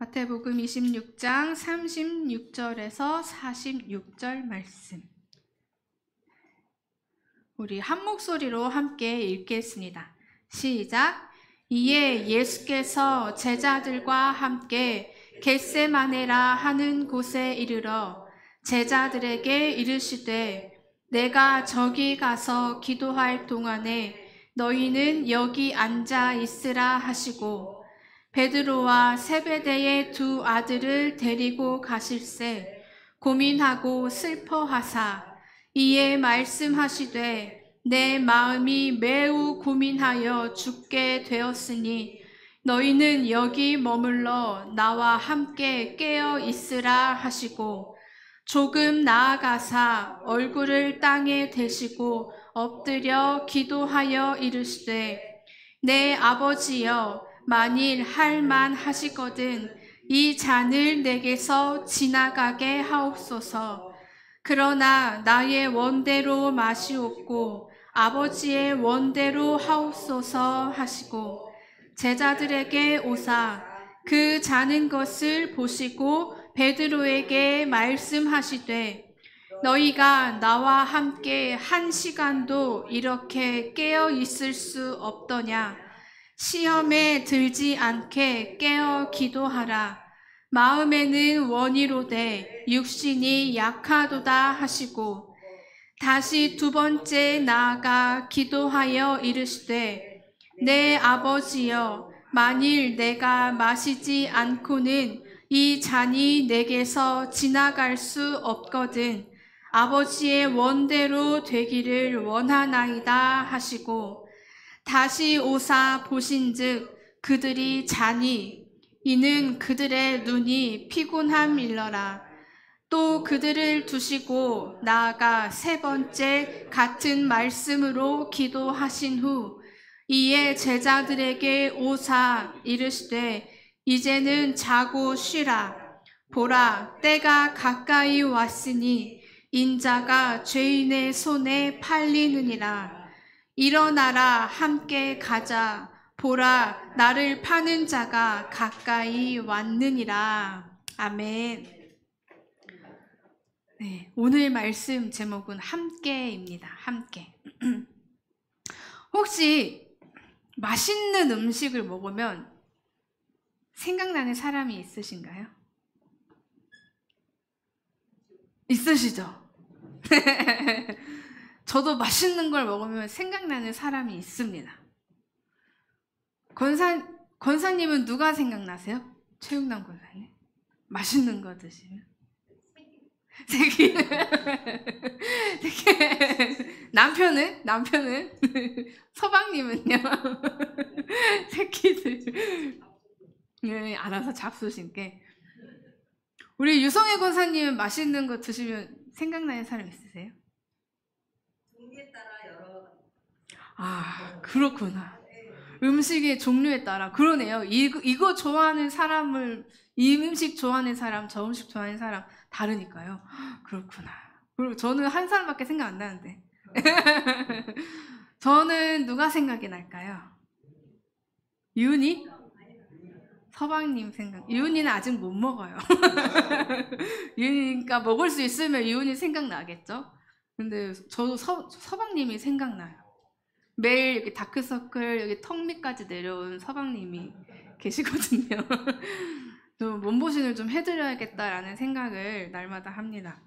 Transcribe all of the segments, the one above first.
마태복음 26장 36절에서 46절 말씀. 우리 한 목소리로 함께 읽겠습니다. 시작. 이에 예수께서 제자들과 함께 겟세마네라 하는 곳에 이르러 제자들에게 이르시되 내가 저기 가서 기도할 동안에 너희는 여기 앉아 있으라 하시고 베드로와 세베대의 두 아들을 데리고 가실새 고민하고 슬퍼하사 이에 말씀하시되 내 마음이 매우 고민하여 죽게 되었으니 너희는 여기 머물러 나와 함께 깨어 있으라 하시고 조금 나아가사 얼굴을 땅에 대시고 엎드려 기도하여 이르시되 내 아버지여 만일 할 만하시거든 이 잔을 내게서 지나가게 하옵소서. 그러나 나의 원대로 마시옵고 아버지의 원대로 하옵소서 하시고 제자들에게 오사 그 자는 것을 보시고 베드로에게 말씀하시되 너희가 나와 함께 한 시간도 이렇게 깨어 있을 수 없더냐. 시험에 들지 않게 깨어 기도하라. 마음에는 원이로되 육신이 약하도다 하시고 다시 두 번째 나아가 기도하여 이르시되 내 아버지여 만일 내가 마시지 않고는 이 잔이 내게서 지나갈 수 없거든 아버지의 원대로 되기를 원하나이다 하시고 다시 오사 보신즉 그들이 자니 이는 그들의 눈이 피곤함일러라. 또 그들을 두시고 나아가 세 번째 같은 말씀으로 기도하신 후 이에 제자들에게 오사 이르시되 이제는 자고 쉬라. 보라 때가 가까이 왔으니 인자가 죄인의 손에 팔리느니라. 일어나라 함께 가자. 보라 나를 파는 자가 가까이 왔느니라. 아멘. 네, 오늘 말씀 제목은 함께입니다. 함께. 혹시 맛있는 음식을 먹으면 생각나는 사람이 있으신가요? 있으시죠? 저도 맛있는 걸 먹으면 생각나는 사람이 있습니다. 권사님은 누가 생각나세요? 최육남 권사님? 맛있는 거 드시면? 새끼. 남편은? 서방님은요? 새끼들. 네, 알아서 잡수신게. 우리 유성애 권사님은 맛있는 거 드시면 생각나는 사람 있으세요? 종류에 따라 여러. 아, 그렇구나. 음식의 종류에 따라. 그러네요. 이거 좋아하는 사람을, 이 음식 좋아하는 사람, 저 음식 좋아하는 사람 다르니까요. 그렇구나. 그리고 저는 한 사람밖에 생각 안 나는데. 저는 누가 생각이 날까요? 유은이? 서방님 생각. 유은이는 아직 못 먹어요. 유은이니까 먹을 수 있으면 유은이 생각나겠죠? 근데 저도 서방님이 생각나요. 매일 이렇게 다크서클 여기 턱 밑까지 내려온 서방님이 계시거든요. 좀 몸보신을 좀 해드려야겠다라는 생각을 날마다 합니다.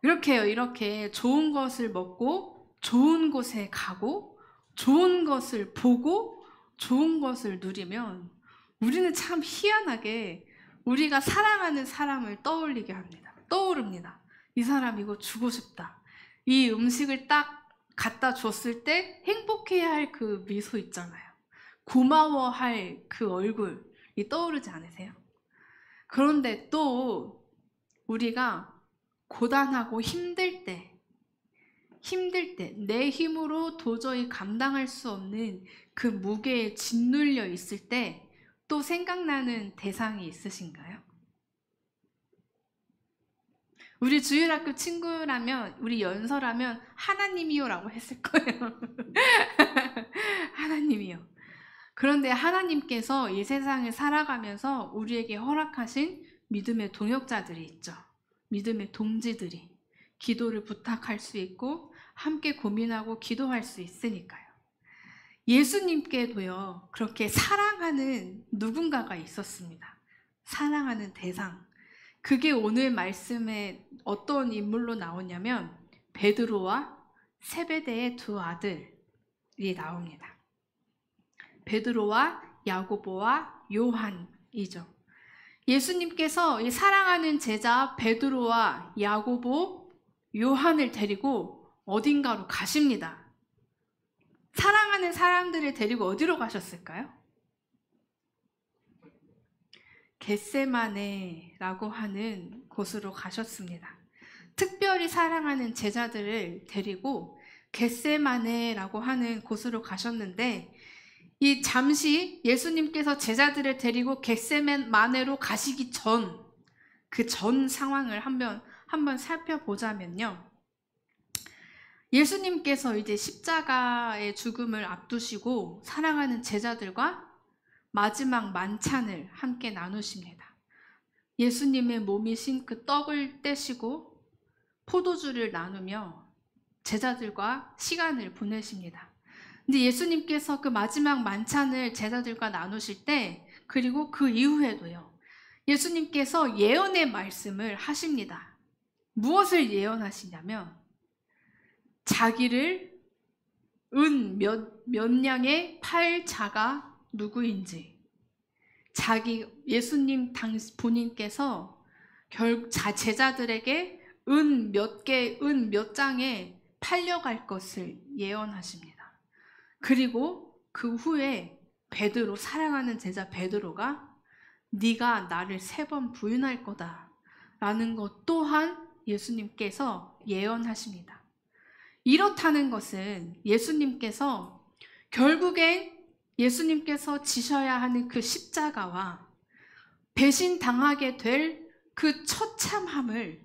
이렇게요. 이렇게 좋은 것을 먹고 좋은 곳에 가고 좋은 것을 보고 좋은 것을 누리면 우리는 참 희한하게 우리가 사랑하는 사람을 떠오릅니다. 이 사람 이거 주고 싶다. 이 음식을 딱 갖다 줬을 때 행복해야 할 그 미소 있잖아요. 고마워할 그 얼굴이 떠오르지 않으세요? 그런데 또 우리가 고단하고 힘들 때 내 힘으로 도저히 감당할 수 없는 그 무게에 짓눌려 있을 때 또 생각나는 대상이 있으신가요? 우리 주일학교 친구라면, 우리 연서라면 하나님이요 라고 했을 거예요. 하나님이요. 그런데 하나님께서 이 세상을 살아가면서 우리에게 허락하신 믿음의 동역자들이 있죠. 믿음의 동지들이 기도를 부탁할 수 있고 함께 고민하고 기도할 수 있으니까요. 예수님께도요, 그렇게 사랑하는 누군가가 있었습니다. 사랑하는 대상. 그게 오늘 말씀에 어떤 인물로 나오냐면 베드로와 세베대의 두 아들이 나옵니다. 베드로와 야고보와 요한이죠. 예수님께서 이 사랑하는 제자 베드로와 야고보, 요한을 데리고 어딘가로 가십니다. 사랑하는 사람들을 데리고 어디로 가셨을까요? 겟세마네라고 하는 곳으로 가셨습니다. 특별히 사랑하는 제자들을 데리고 겟세마네라고 하는 곳으로 가셨는데, 이 잠시 예수님께서 제자들을 데리고 겟세마네로 가시기 전, 그 전 상황을 한번 살펴보자면요. 예수님께서 이제 십자가의 죽음을 앞두시고 사랑하는 제자들과 마지막 만찬을 함께 나누십니다. 예수님의 몸이신 그 떡을 떼시고 포도주를 나누며 제자들과 시간을 보내십니다. 근데 예수님께서 그 마지막 만찬을 제자들과 나누실 때, 그리고 그 이후에도요, 예수님께서 예언의 말씀을 하십니다. 무엇을 예언하시냐면 자기를 은 몇 냥의 팔 자가 누구인지, 예수님 본인께서 제자들에게 은 몇 장에 팔려갈 것을 예언하십니다. 그리고 그 후에 베드로, 사랑하는 제자 베드로가 네가 나를 3번 부인할 거다 라는 것 또한 예수님께서 예언하십니다. 이렇다는 것은 예수님께서 결국엔 예수님께서 지셔야 하는 그 십자가와 배신당하게 될 그 처참함을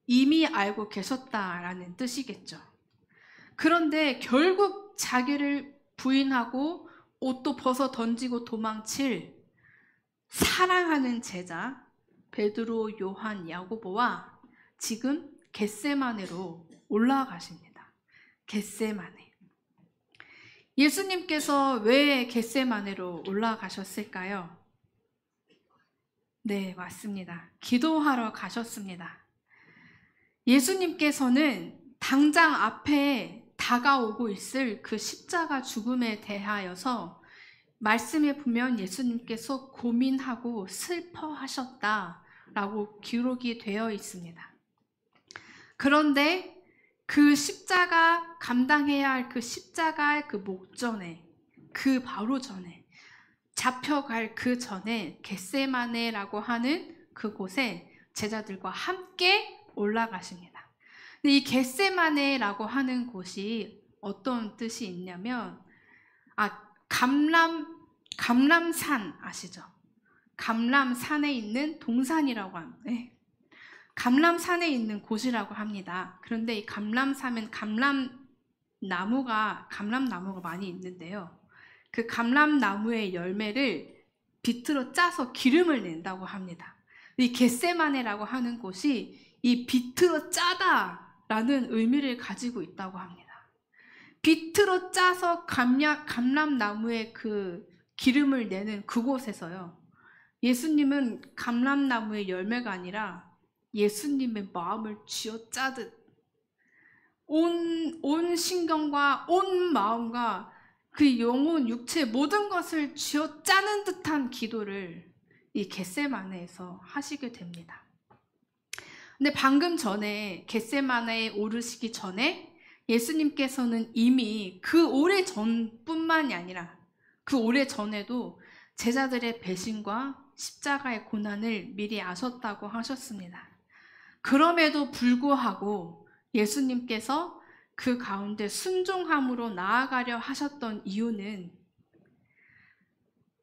이미 알고 계셨다라는 뜻이겠죠. 그런데 결국 자기를 부인하고 옷도 벗어 던지고 도망칠 사랑하는 제자 베드로, 요한, 야고보와 지금 겟세마네로 올라가십니다. 겟세마네. 예수님께서 왜 겟세마네로 올라가셨을까요? 네, 맞습니다. 기도하러 가셨습니다. 예수님께서는 당장 앞에 다가오고 있을 그 십자가 죽음에 대하여서 말씀에 보면 예수님께서 고민하고 슬퍼하셨다라고 기록이 되어 있습니다. 그런데 그 십자가 감당해야 할 그 십자가의 그 목전에, 그 바로 전에, 잡혀갈 그 전에 겟세마네라고 하는 그곳에 제자들과 함께 올라가십니다. 근데 이 겟세마네라고 하는 곳이 어떤 뜻이 있냐면, 감람산 아시죠? 감람산에 있는 동산이라고 합니다. 네. 감람산에 있는 곳이라고 합니다. 그런데 이 감람산은 감람나무가 많이 있는데요. 그 감람나무의 열매를 비틀어 짜서 기름을 낸다고 합니다. 이 겟세마네라고 하는 곳이 이 비틀어 짜다라는 의미를 가지고 있다고 합니다. 비틀어 짜서 감람나무의 그 기름을 내는 그곳에서요, 예수님은 감람나무의 열매가 아니라 예수님의 마음을 쥐어짜듯 온 신경과 온 마음과 그 영혼, 육체 모든 것을 쥐어짜는 듯한 기도를 이 겟세마네에서 하시게 됩니다. 근데 방금 전에 겟세마네에 오르시기 전에 예수님께서는 이미 그 오래 전뿐만이 아니라 그 오래 전에도 제자들의 배신과 십자가의 고난을 미리 아셨다고 하셨습니다. 그럼에도 불구하고 예수님께서 그 가운데 순종함으로 나아가려 하셨던 이유는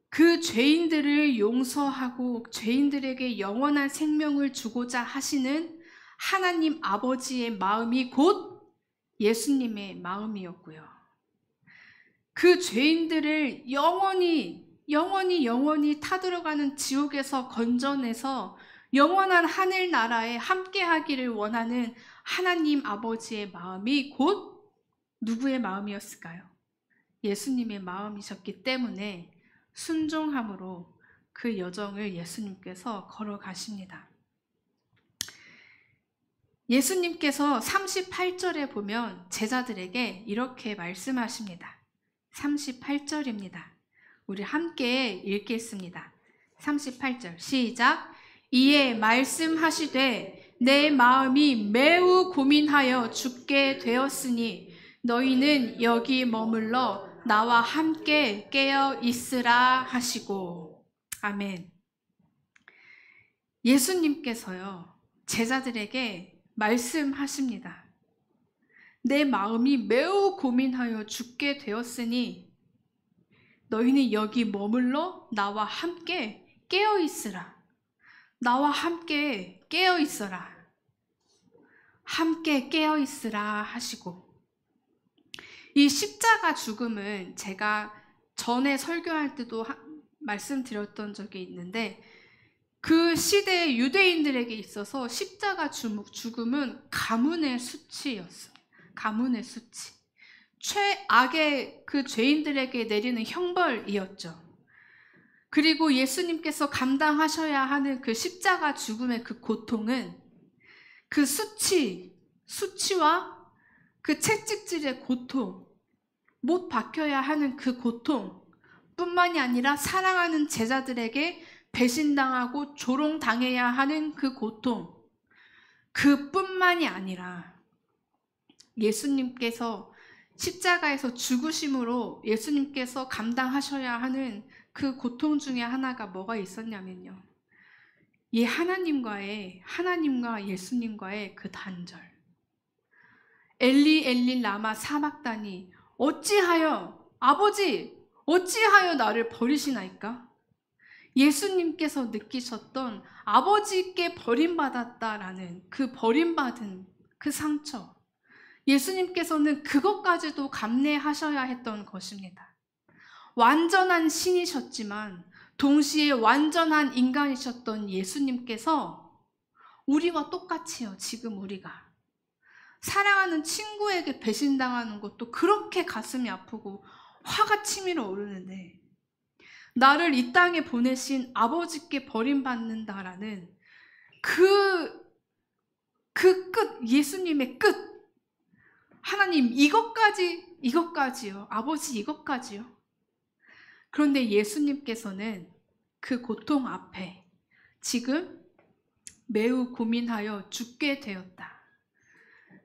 그 죄인들을 용서하고 죄인들에게 영원한 생명을 주고자 하시는 하나님 아버지의 마음이 곧 예수님의 마음이었고요. 그 죄인들을 영원히 타들어가는 지옥에서 건져내서 영원한 하늘나라에 함께하기를 원하는 하나님 아버지의 마음이 곧 누구의 마음이었을까요? 예수님의 마음이셨기 때문에 순종함으로 그 여정을 예수님께서 걸어가십니다. 예수님께서 38절에 보면 제자들에게 이렇게 말씀하십니다. 38절입니다. 우리 함께 읽겠습니다. 38절 시작. 이에 말씀하시되 내 마음이 매우 고민하여 죽게 되었으니 너희는 여기 머물러 나와 함께 깨어 있으라 하시고. 아멘. 예수님께서요, 제자들에게 말씀하십니다. 내 마음이 매우 고민하여 죽게 되었으니 너희는 여기 머물러 나와 함께 깨어 있으라. 나와 함께 깨어 있어라. 함께 깨어 있으라 하시고. 이 십자가 죽음은 제가 전에 설교할 때도 말씀드렸던 적이 있는데, 그 시대의 유대인들에게 있어서 십자가 죽음은 가문의 수치였습니다. 가문의 수치. 최악의 그 죄인들에게 내리는 형벌이었죠. 그리고 예수님께서 감당하셔야 하는 그 십자가 죽음의 그 고통은 그 수치와 그 채찍질의 고통, 못 박혀야 하는 그 고통 뿐만이 아니라 사랑하는 제자들에게 배신당하고 조롱당해야 하는 그 고통, 그뿐만이 아니라 예수님께서 십자가에서 죽으심으로 예수님께서 감당하셔야 하는 그 고통 중에 하나가 뭐가 있었냐면요, 하나님과 예수님과의 그 단절. 엘리 엘리 라마 사박다니, 아버지 어찌하여 나를 버리시나이까? 예수님께서 느끼셨던 아버지께 버림받았다라는 그 버림받은 그 상처, 예수님께서는 그것까지도 감내하셔야 했던 것입니다. 완전한 신이셨지만 동시에 완전한 인간이셨던 예수님께서 우리와 똑같이요, 지금 우리가 사랑하는 친구에게 배신당하는 것도 그렇게 가슴이 아프고 화가 치밀어 오르는데, 나를 이 땅에 보내신 아버지께 버림받는다라는 그 끝, 예수님의 끝, 하나님 이것까지요, 아버지 이것까지요. 그런데 예수님께서는 그 고통 앞에 지금 매우 고민하여 죽게 되었다.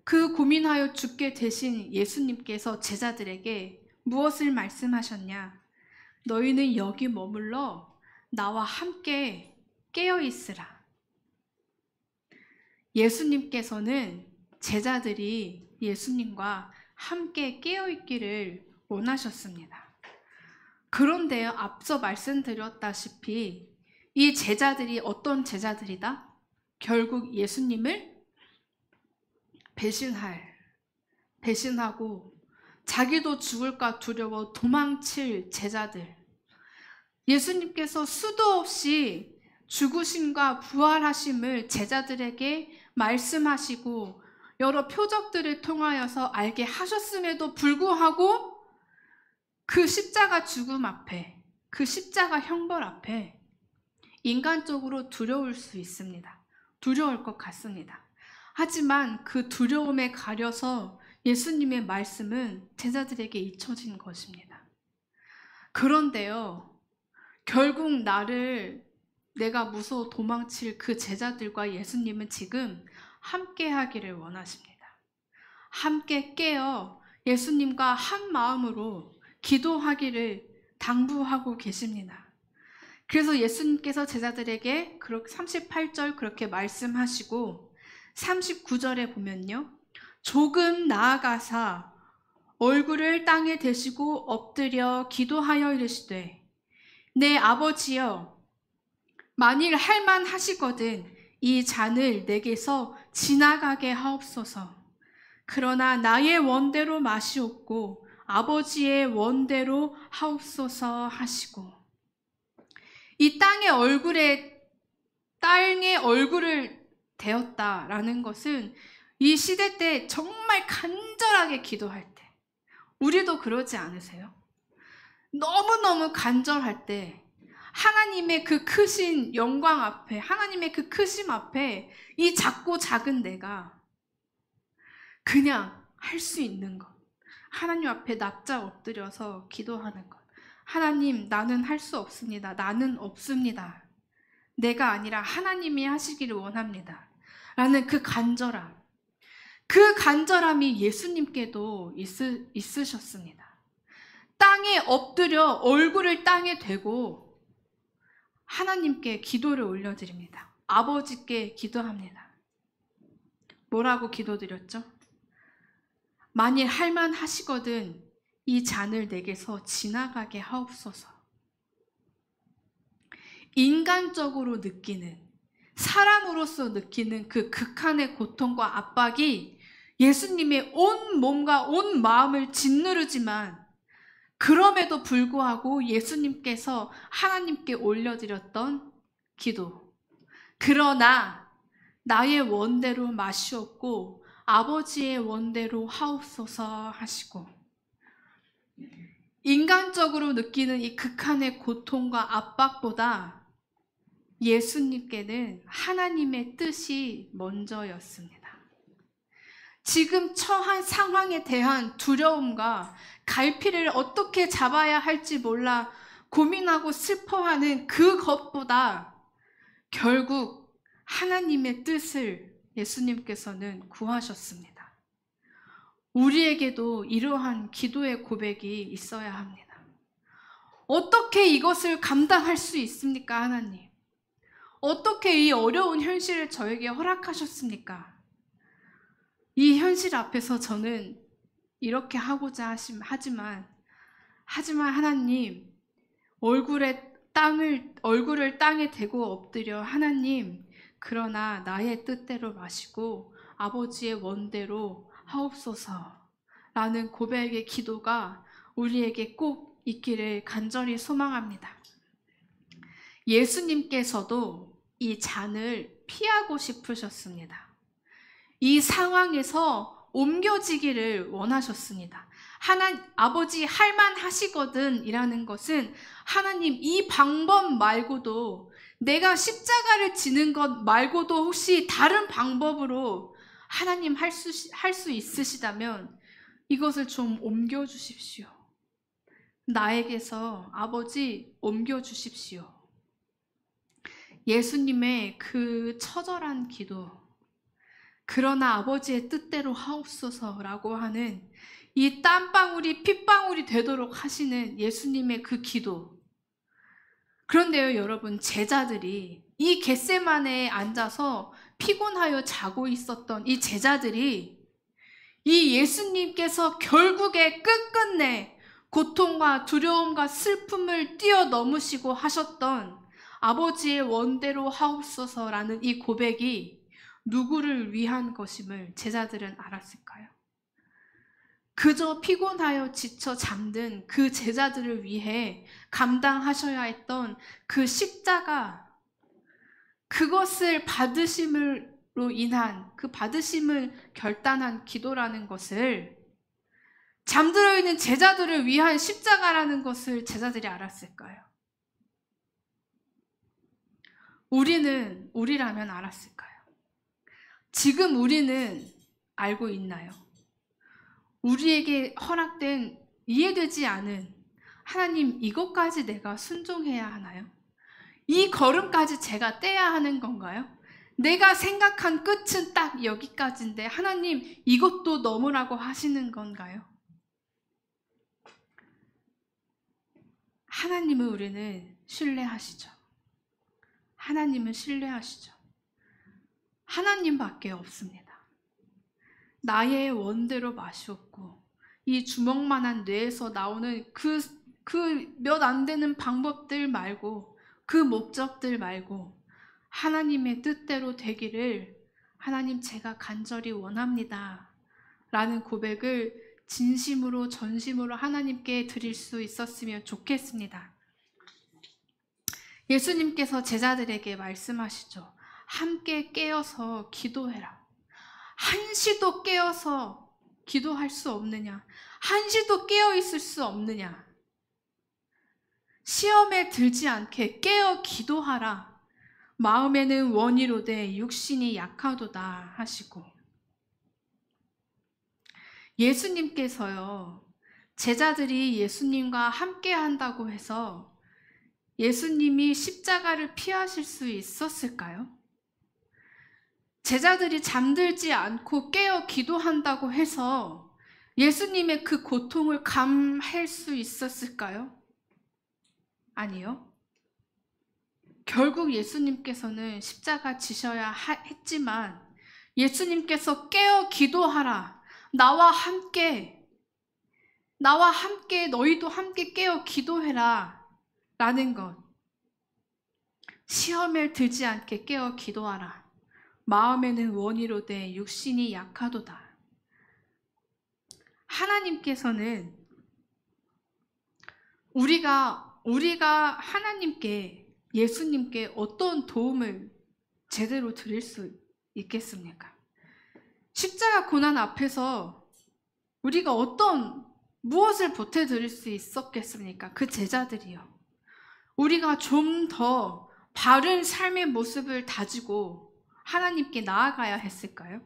그 고민하여 죽게 되신 예수님께서 제자들에게 무엇을 말씀하셨냐? 너희는 여기 머물러 나와 함께 깨어 있으라. 예수님께서는 제자들이 예수님과 함께 깨어 있기를 원하셨습니다. 그런데요, 앞서 말씀드렸다시피 이 제자들이 어떤 제자들이다? 결국 예수님을 배신하고 자기도 죽을까 두려워 도망칠 제자들. 예수님께서 수도 없이 죽으심과 부활하심을 제자들에게 말씀하시고 여러 표적들을 통하여서 알게 하셨음에도 불구하고 그 십자가 죽음 앞에, 그 십자가 형벌 앞에 인간적으로 두려울 수 있습니다. 두려울 것 같습니다. 하지만 그 두려움에 가려서 예수님의 말씀은 제자들에게 잊혀진 것입니다. 그런데요, 결국 내가 무서워 도망칠 그 제자들과 예수님은 지금 함께 하기를 원하십니다. 함께 깨어 예수님과 한 마음으로 기도하기를 당부하고 계십니다. 그래서 예수님께서 제자들에게 38절 그렇게 말씀하시고 39절에 보면요, 조금 나아가사 얼굴을 땅에 대시고 엎드려 기도하여 이르시되, 내 아버지여, 만일 할만하시거든 이 잔을 내게서 지나가게 하옵소서. 그러나 나의 원대로 마시옵고 아버지의 원대로 하옵소서 하시고, 이 땅의 얼굴을 대었다라는 것은 이 시대 때 정말 간절하게 기도할 때, 우리도 그러지 않으세요? 너무너무 간절할 때 하나님의 그 크신 영광 앞에, 하나님의 그 크심 앞에 이 작고 작은 내가 그냥 할 수 있는 것, 하나님 앞에 납작 엎드려서 기도하는 것. 하나님, 나는 할 수 없습니다. 나는 없습니다. 내가 아니라 하나님이 하시기를 원합니다. 라는 그 간절함, 그 간절함이 예수님께도 있으셨습니다. 땅에 엎드려 얼굴을 땅에 대고 하나님께 기도를 올려드립니다. 아버지께 기도합니다. 뭐라고 기도드렸죠? 만일 할만하시거든 이 잔을 내게서 지나가게 하옵소서. 인간적으로 느끼는, 사람으로서 느끼는 그 극한의 고통과 압박이 예수님의 온 몸과 온 마음을 짓누르지만, 그럼에도 불구하고 예수님께서 하나님께 올려드렸던 기도. 그러나 나의 원대로 마시옵고 아버지의 원대로 하옵소서 하시고, 인간적으로 느끼는 이 극한의 고통과 압박보다 예수님께는 하나님의 뜻이 먼저였습니다. 지금 처한 상황에 대한 두려움과 갈피를 어떻게 잡아야 할지 몰라 고민하고 슬퍼하는 그것보다 결국 하나님의 뜻을 예수님께서는 구하셨습니다. 우리에게도 이러한 기도의 고백이 있어야 합니다. 어떻게 이것을 감당할 수 있습니까, 하나님? 어떻게 이 어려운 현실을 저에게 허락하셨습니까? 이 현실 앞에서 저는 이렇게 하고자 하지만 하나님, 얼굴을 땅에 대고 엎드려 하나님, 그러나 나의 뜻대로 마시고 아버지의 원대로 하옵소서라는 고백의 기도가 우리에게 꼭 있기를 간절히 소망합니다. 예수님께서도 이 잔을 피하고 싶으셨습니다. 이 상황에서 옮겨지기를 원하셨습니다. 아버지 할만하시거든 이라는 것은 하나님 이 방법 말고도, 내가 십자가를 지는 것 말고도 혹시 다른 방법으로 하나님 할 수 있으시다면 이것을 좀 옮겨주십시오. 나에게서 아버지 옮겨주십시오. 예수님의 그 처절한 기도, 그러나 아버지의 뜻대로 하옵소서라고 하는 이 땀방울이 핏방울이 되도록 하시는 예수님의 그 기도. 그런데요, 여러분, 제자들이 이 겟세마네에 앉아서 피곤하여 자고 있었던 이 제자들이 이 예수님께서 결국에 끝끝내 고통과 두려움과 슬픔을 뛰어넘으시고 하셨던 아버지의 원대로 하옵소서라는 이 고백이 누구를 위한 것임을 제자들은 알았을까요? 그저 피곤하여 지쳐 잠든 그 제자들을 위해 감당하셔야 했던 그 십자가, 그것을 받으심으로 인한, 그 받으심을 결단한 기도라는 것을, 잠들어 있는 제자들을 위한 십자가라는 것을 제자들이 알았을까요? 우리라면 알았을까요? 지금 우리는 알고 있나요? 우리에게 허락된 이해되지 않은, 하나님 이것까지 내가 순종해야 하나요? 이 걸음까지 제가 떼야 하는 건가요? 내가 생각한 끝은 딱 여기까지인데 하나님 이것도 넘으라고 하시는 건가요? 하나님을 우리는 신뢰하시죠. 하나님은 신뢰하시죠. 하나님밖에 없습니다. 나의 원대로 마시옵고, 이 주먹만한 뇌에서 나오는 그 몇 안 되는 방법들 말고, 그 목적들 말고 하나님의 뜻대로 되기를 하나님 제가 간절히 원합니다 라는 고백을 진심으로 전심으로 하나님께 드릴 수 있었으면 좋겠습니다. 예수님께서 제자들에게 말씀하시죠. 함께 깨어서 기도해라. 한시도 깨어서 기도할 수 없느냐? 한시도 깨어 있을 수 없느냐? 시험에 들지 않게 깨어 기도하라. 마음에는 원이로되 육신이 약하도다 하시고, 예수님께서요, 제자들이 예수님과 함께 한다고 해서 예수님이 십자가를 피하실 수 있었을까요? 제자들이 잠들지 않고 깨어 기도한다고 해서 예수님의 그 고통을 감할 수 있었을까요? 아니요. 결국 예수님께서는 십자가 지셔야 했지만 예수님께서 깨어 기도하라. 나와 함께 너희도 함께 깨어 기도해라. 라는 것. 시험에 들지 않게 깨어 기도하라. 마음에는 원이로되 육신이 약하도다. 하나님께서는 우리가 하나님께, 예수님께 어떤 도움을 제대로 드릴 수 있겠습니까? 십자가 고난 앞에서 우리가 무엇을 보태드릴 수 있었겠습니까? 그 제자들이요. 우리가 좀 더 바른 삶의 모습을 다지고 하나님께 나아가야 했을까요?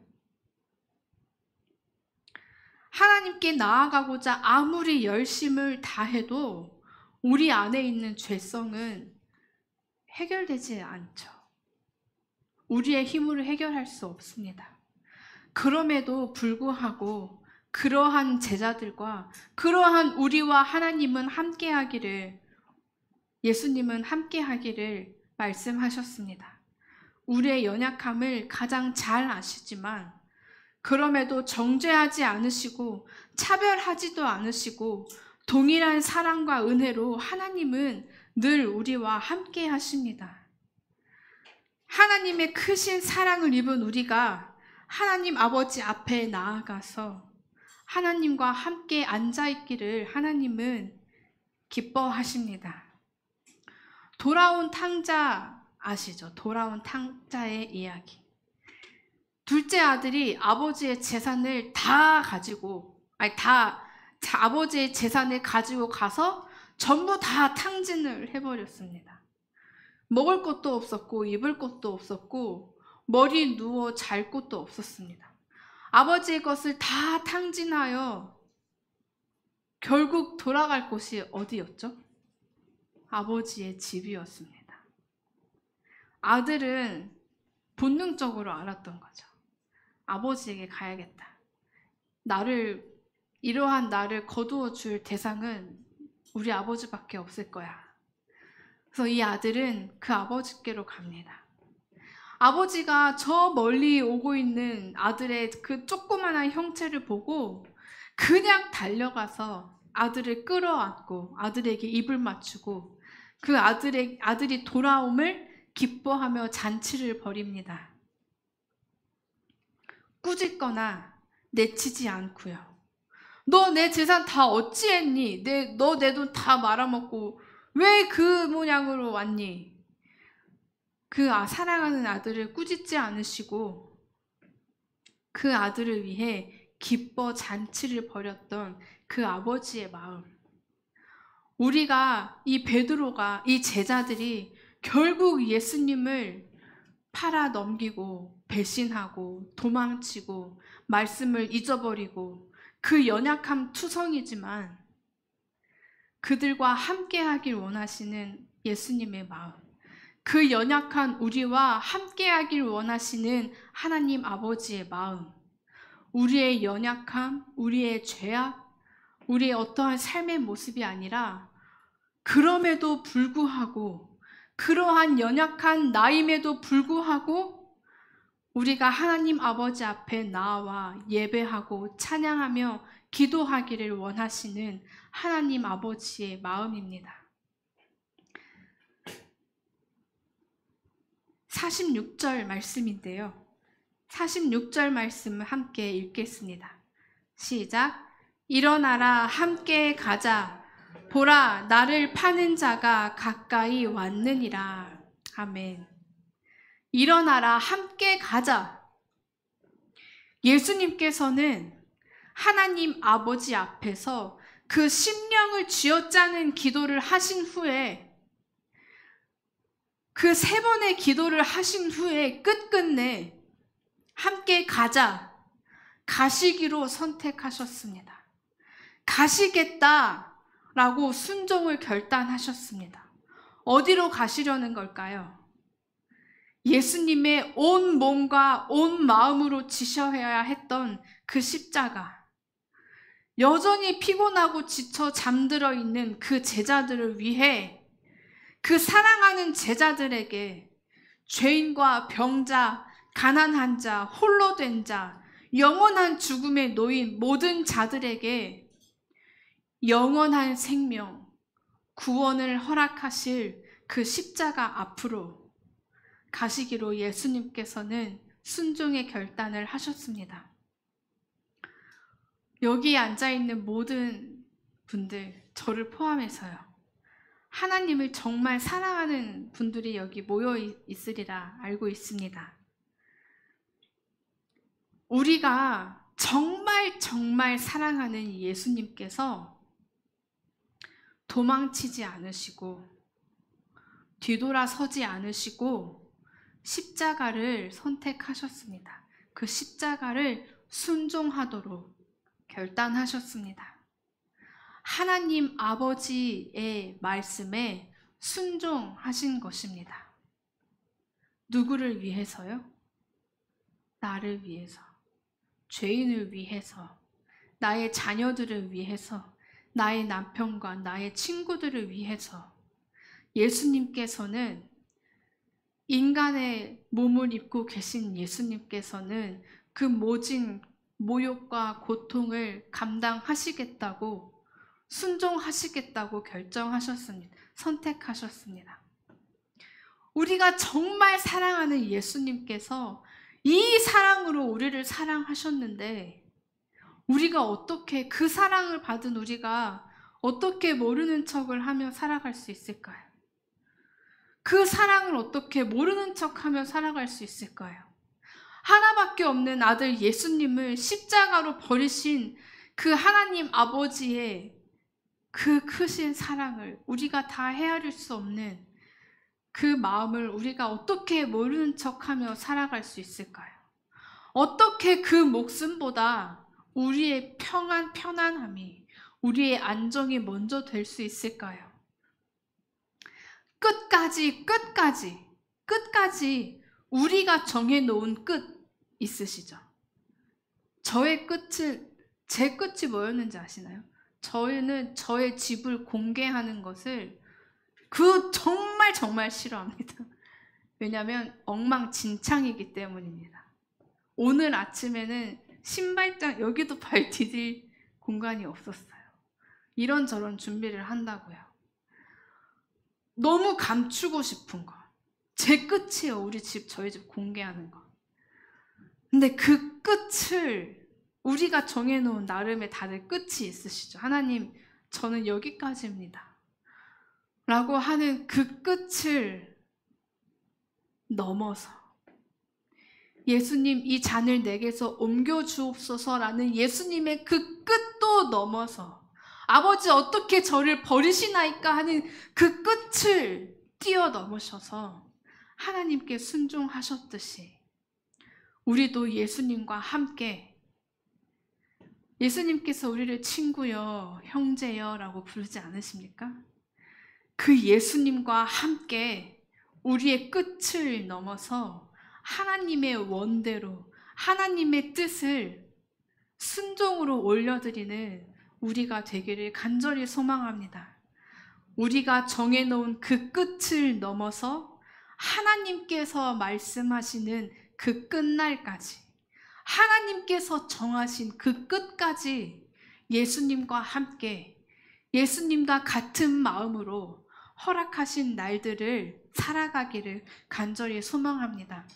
하나님께 나아가고자 아무리 열심을 다해도 우리 안에 있는 죄성은 해결되지 않죠. 우리의 힘으로 해결할 수 없습니다. 그럼에도 불구하고 그러한 제자들과 그러한 우리와 하나님은 함께하기를, 예수님은 함께하기를 말씀하셨습니다. 우리의 연약함을 가장 잘 아시지만 그럼에도 정죄하지 않으시고 차별하지도 않으시고 동일한 사랑과 은혜로 하나님은 늘 우리와 함께 하십니다. 하나님의 크신 사랑을 입은 우리가 하나님 아버지 앞에 나아가서 하나님과 함께 앉아있기를 하나님은 기뻐하십니다. 돌아온 탕자 아시죠? 돌아온 탕자의 이야기. 둘째 아들이 아버지의 재산을 아버지의 재산을 가지고 가서 전부 다 탕진을 해버렸습니다. 먹을 것도 없었고 입을 것도 없었고 머리 누워 잘 곳도 없었습니다. 아버지의 것을 다 탕진하여 결국 돌아갈 곳이 어디였죠? 아버지의 집이었습니다. 아들은 본능적으로 알았던 거죠. 아버지에게 가야겠다. 이러한 나를 거두어 줄 대상은 우리 아버지밖에 없을 거야. 그래서 이 아들은 그 아버지께로 갑니다. 아버지가 저 멀리 오고 있는 아들의 그 조그만한 형체를 보고 그냥 달려가서 아들을 끌어안고 아들에게 입을 맞추고 그 아들이 돌아옴을 기뻐하며 잔치를 벌입니다. 꾸짖거나 내치지 않고요. 너 내 재산 다 어찌했니? 너 내 돈 다 말아먹고 왜 그 모양으로 왔니? 사랑하는 아들을 꾸짖지 않으시고 그 아들을 위해 기뻐 잔치를 벌였던 그 아버지의 마음. 이 베드로가, 이 제자들이 결국 예수님을 팔아 넘기고 배신하고 도망치고 말씀을 잊어버리고 그 연약함 투성이지만 그들과 함께하길 원하시는 예수님의 마음, 그 연약한 우리와 함께하길 원하시는 하나님 아버지의 마음, 우리의 연약함, 우리의 죄악, 우리의 어떠한 삶의 모습이 아니라 그럼에도 불구하고 그러한 연약한 나임에도 불구하고 우리가 하나님 아버지 앞에 나와 예배하고 찬양하며 기도하기를 원하시는 하나님 아버지의 마음입니다. 46절 말씀인데요. 46절 말씀을 함께 읽겠습니다. 시작. 일어나라 함께 가자. 보라 나를 파는 자가 가까이 왔느니라. 아멘. 일어나라 함께 가자. 예수님께서는 하나님 아버지 앞에서 그 심령을 쥐어짜는 기도를 하신 후에 그 3번의 기도를 하신 후에 끝끝내 함께 가자, 가시기로 선택하셨습니다. 가시겠다라고 순종을 결단하셨습니다. 어디로 가시려는 걸까요? 예수님의 온 몸과 온 마음으로 지셔야 했던 그 십자가, 여전히 피곤하고 지쳐 잠들어 있는 그 제자들을 위해, 그 사랑하는 제자들에게 죄인과 병자, 가난한 자, 홀로 된 자, 영원한 죽음에 놓인 모든 자들에게 영원한 생명, 구원을 허락하실 그 십자가 앞으로 가시기로 예수님께서는 순종의 결단을 하셨습니다. 여기에 앉아있는 모든 분들, 저를 포함해서요, 하나님을 정말 사랑하는 분들이 여기 모여 있으리라 알고 있습니다. 우리가 정말 사랑하는 예수님께서 도망치지 않으시고 뒤돌아서지 않으시고 십자가를 선택하셨습니다. 그 십자가를 순종하도록 결단하셨습니다. 하나님 아버지의 말씀에 순종하신 것입니다. 누구를 위해서요? 나를 위해서, 죄인을 위해서, 나의 자녀들을 위해서, 나의 남편과 나의 친구들을 위해서 예수님께서는, 인간의 몸을 입고 계신 예수님께서는 그 모진 모욕과 고통을 감당하시겠다고, 순종하시겠다고 결정하셨습니다. 선택하셨습니다. 우리가 정말 사랑하는 예수님께서 이 사랑으로 우리를 사랑하셨는데, 우리가 어떻게, 그 사랑을 받은 우리가 어떻게 모르는 척을 하며 살아갈 수 있을까요? 그 사랑을 어떻게 모르는 척하며 살아갈 수 있을까요? 하나밖에 없는 아들 예수님을 십자가로 버리신 그 하나님 아버지의 그 크신 사랑을, 우리가 다 헤아릴 수 없는 그 마음을 우리가 어떻게 모르는 척하며 살아갈 수 있을까요? 어떻게 그 목숨보다 우리의 편안함이, 우리의 안정이 먼저 될 수 있을까요? 끝까지 우리가 정해놓은 끝 있으시죠? 제 끝이 뭐였는지 아시나요? 저희는 저의 집을 공개하는 것을 정말 싫어합니다. 왜냐하면 엉망진창이기 때문입니다. 오늘 아침에는 신발장, 여기도 발 디딜 공간이 없었어요. 이런저런 준비를 한다고요. 너무 감추고 싶은 거. 제 끝이에요. 저희 집 공개하는 거. 근데 그 끝을, 우리가 정해놓은 나름의 다들 끝이 있으시죠. 하나님, 저는 여기까지입니다 라고 하는 그 끝을 넘어서, 예수님 이 잔을 내게서 옮겨 주옵소서라는 예수님의 그 끝도 넘어서, 아버지 어떻게 저를 버리시나이까 하는 그 끝을 뛰어넘으셔서 하나님께 순종하셨듯이, 우리도 예수님과 함께, 예수님께서 우리를 친구여, 형제여 라고 부르지 않으십니까? 그 예수님과 함께 우리의 끝을 넘어서 하나님의 원대로, 하나님의 뜻을 순종으로 올려드리는 우리가 되기를 간절히 소망합니다. 우리가 정해놓은 그 끝을 넘어서 하나님께서 말씀하시는 그 끝날까지, 하나님께서 정하신 그 끝까지 예수님과 함께, 예수님과 같은 마음으로 허락하신 날들을 살아가기를 간절히 소망합니다.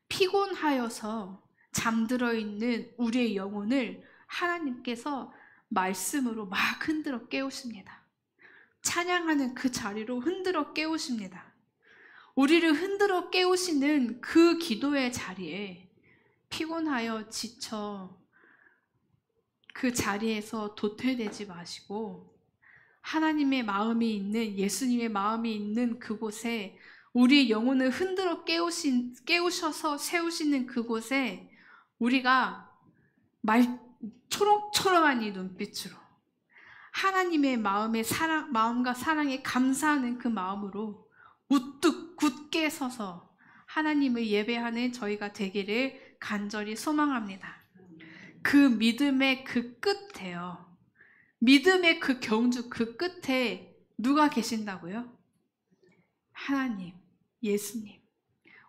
피곤하여서 잠들어 있는 우리의 영혼을 하나님께서 말씀으로 막 흔들어 깨우십니다. 찬양하는 그 자리로 흔들어 깨우십니다. 우리를 흔들어 깨우시는 그 기도의 자리에 피곤하여 지쳐 그 자리에서 도태되지 마시고 하나님의 마음이 있는, 예수님의 마음이 있는 그곳에, 우리 영혼을 흔들어 깨우셔서 세우시는 그곳에 우리가 초롱초롱한 이 눈빛으로 하나님의 마음과 사랑에 감사하는 그 마음으로 우뚝 굳게 서서 하나님을 예배하는 저희가 되기를 간절히 소망합니다. 그 믿음의 그 끝에요. 믿음의 그 경주 그 끝에 누가 계신다고요? 하나님, 예수님,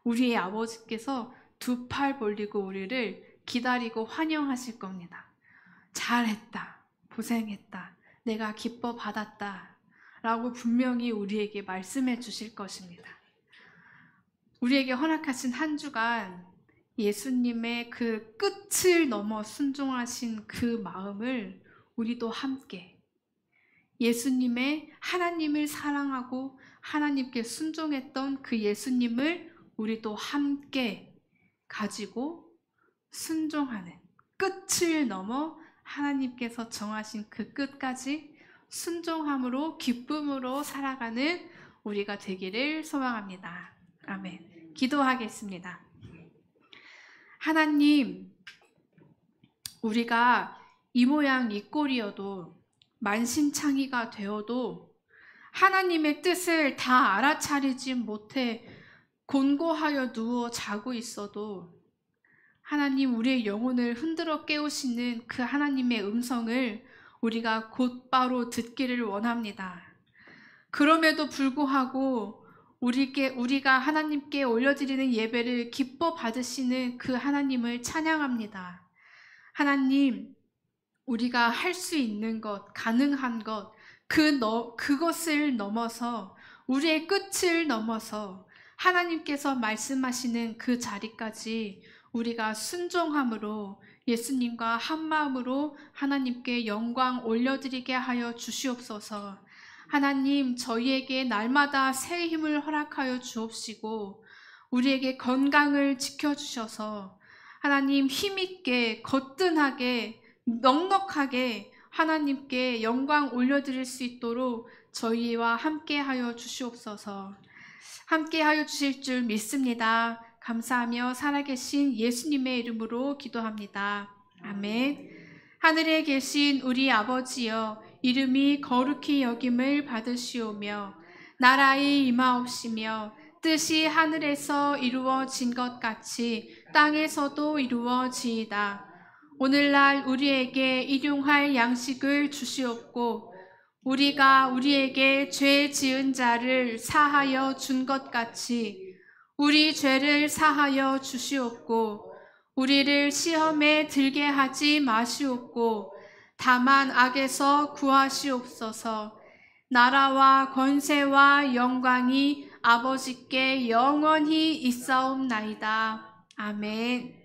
우리의 아버지께서 두 팔 벌리고 우리를 기다리고 환영하실 겁니다. 잘했다, 고생했다, 내가 기뻐 받았다 라고 분명히 우리에게 말씀해 주실 것입니다. 우리에게 허락하신 한 주간 예수님의 그 끝을 넘어 순종하신 그 마음을 우리도 함께 예수님의 하나님을 사랑하고 하나님께 순종했던 그 예수님을 우리도 함께 가지고 순종하는, 끝을 넘어 하나님께서 정하신 그 끝까지 순종함으로 기쁨으로 살아가는 우리가 되기를 소망합니다. 아멘. 기도하겠습니다. 하나님, 우리가 이 모양 이 꼴이어도 만신창이가 되어도 하나님의 뜻을 다 알아차리지 못해 곤고하여 누워 자고 있어도 하나님, 우리의 영혼을 흔들어 깨우시는 그 하나님의 음성을 우리가 곧바로 듣기를 원합니다. 그럼에도 불구하고 우리가 하나님께 올려드리는 예배를 기뻐 받으시는 그 하나님을 찬양합니다. 하나님, 우리가 할 수 있는 것, 가능한 것, 그것을 넘어서, 우리의 끝을 넘어서 하나님께서 말씀하시는 그 자리까지 우리가 순종함으로 예수님과 한마음으로 하나님께 영광 올려드리게 하여 주시옵소서. 하나님, 저희에게 날마다 새 힘을 허락하여 주옵시고 우리에게 건강을 지켜주셔서 하나님, 힘있게 거뜬하게 넉넉하게 하나님께 영광 올려드릴 수 있도록 저희와 함께하여 주시옵소서. 함께하여 주실 줄 믿습니다. 감사하며 살아계신 예수님의 이름으로 기도합니다. 아멘. 하늘에 계신 우리 아버지여, 이름이 거룩히 여김을 받으시오며 나라의 임하옵시며 뜻이 하늘에서 이루어진 것 같이 땅에서도 이루어지이다. 오늘날 우리에게 일용할 양식을 주시옵고 우리가 우리에게 죄 지은 자를 사하여 준 것 같이 우리 죄를 사하여 주시옵고 우리를 시험에 들게 하지 마시옵고 다만 악에서 구하시옵소서. 나라와 권세와 영광이 아버지께 영원히 있사옵나이다. 아멘.